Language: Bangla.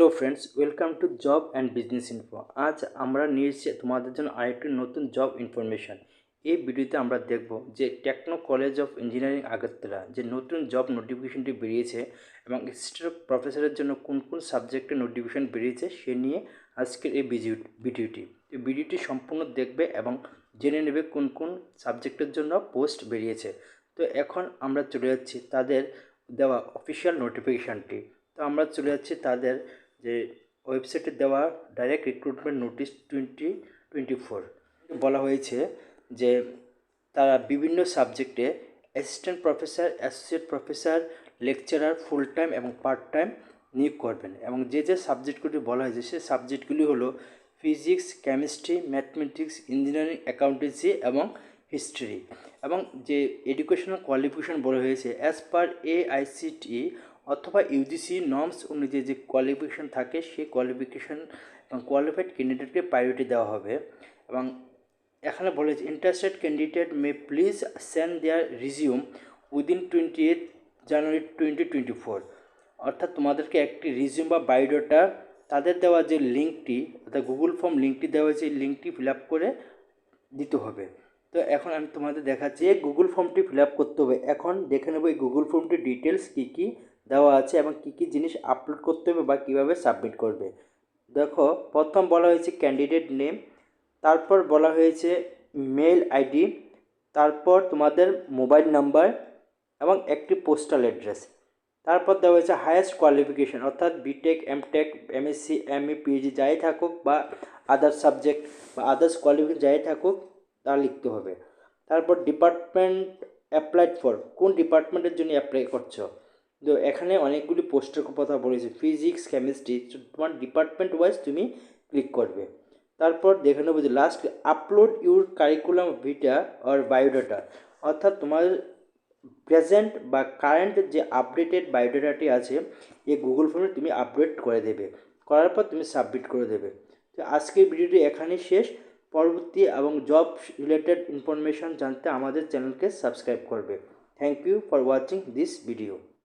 Hello friends, welcome to job and business info. আজ আমরা নিয়ে এসেছি তোমাদের জন্য আরেকটি নতুন জব ইনফরমেশান। এই ভিডিওতে আমরা দেখব যে Techno College of Engineering Agartala যে নতুন জব নোটিফিকেশনটি বেরিয়েছে এবং অ্যাসিস্ট্যান্ট প্রফেসরের জন্য কোন কোন সাবজেক্টে নোটিফিকেশন বেরিয়েছে সে নিয়ে আজকের এই ভিডিওটি। এই ভিডিওটি সম্পূর্ণ দেখবে এবং জেনে নেবে কোন কোন সাবজেক্টের জন্য পোস্ট বেরিয়েছে। তো এখন আমরা চলে যাচ্ছি তাদের দেওয়া অফিসিয়াল নোটিফিকেশানটি। তো আমরা চলে যাচ্ছি তাদের যে ওয়েবসাইটে দেওয়া ডাইরেক্ট রিক্রুটমেন্ট নোটিশ 2024। বলা হয়েছে যে তারা বিভিন্ন সাবজেক্টে assistant professor, associate professor, lecturer full time এবং পার্ট টাইম নিয়োগ করবেন এবং যে যে সাবজেক্টগুলি বলা হয়েছে সেই সাবজেক্টগুলি হলো physics, chemistry, mathematics, engineering, accountancy এবং হিস্ট্রি। এবং যে এডুকেশনাল কোয়ালিফিকেশন বলা হয়েছে অ্যাজ পার AICTE অথবা ইউজিসি নর্মস অনুযায়ী যে কোয়ালিফিকেশান থাকে সেই কোয়ালিফিকেশান এবং কোয়ালিফাইড ক্যান্ডিডেটকে প্রায়োরিটি দেওয়া হবে। এবং এখানে বলেছে interested candidate may please send there resume within 28 জানুয়ারি 2024। অর্থাৎ তোমাদেরকে একটি রিজিউম বা বায়োডাটা তাদের দেওয়া যে লিঙ্কটি অর্থাৎ গুগল ফর্ম লিঙ্কটি দেওয়া হয়েছে এই লিঙ্কটি ফিল আপ করে দিতে হবে। তো এখন আমি তোমাদের দেখাচ্ছি এই গুগল ফর্মটি ফিল আপ করতে হবে। এখন দেখে নেবো এই গুগল ফর্মটির ডিটেলস কী কী দেওয়া আছে এবং কী কী জিনিস আপলোড করতে হবে বা কীভাবে সাবমিট করবে। দেখো, প্রথম বলা হয়েছে ক্যান্ডিডেট নেম, তারপর বলা হয়েছে মেল আইডি, তারপর তোমাদের মোবাইল নাম্বার এবং একটি পোস্টাল অ্যাড্রেস। তারপর দেওয়া হয়েছে হায়েস্ট কোয়ালিফিকেশন অর্থাৎ BTech, MTech, MSc, MA, PhD যাই থাকুক বা আদার্স সাবজেক্ট বা আদার্স কোয়ালিফিকেশন যাই থাকুক তা লিখতে হবে। তারপর ডিপার্টমেন্ট অ্যাপ্লাইড ফর, কোন ডিপার্টমেন্টের জন্য অ্যাপ্লাই করছো। তো এখানে অনেকগুলি পোস্টের কথা বলেছে ফিজিক্স, কেমিস্ট্রি, তোমার ডিপার্টমেন্ট ওয়াইজ তুমি ক্লিক করবে। তারপর দেখে নেবো যে last upload your curriculum Vita or biodata, অর্থাৎ তোমার প্রেজেন্ট বা কারেন্ট যে আপডেটেড বায়োডাটাটি আছে এই গুগল ফর্মে তুমি আপডেট করে দেবে, করার পর তুমি সাবমিট করে দেবে। তো আজকের ভিডিওটি এখানেই শেষ। পরবর্তী এবং জব রিলেটেড ইনফরমেশান জানতে আমাদের চ্যানেলকে সাবস্ক্রাইব করবে। Thank you for watching this video.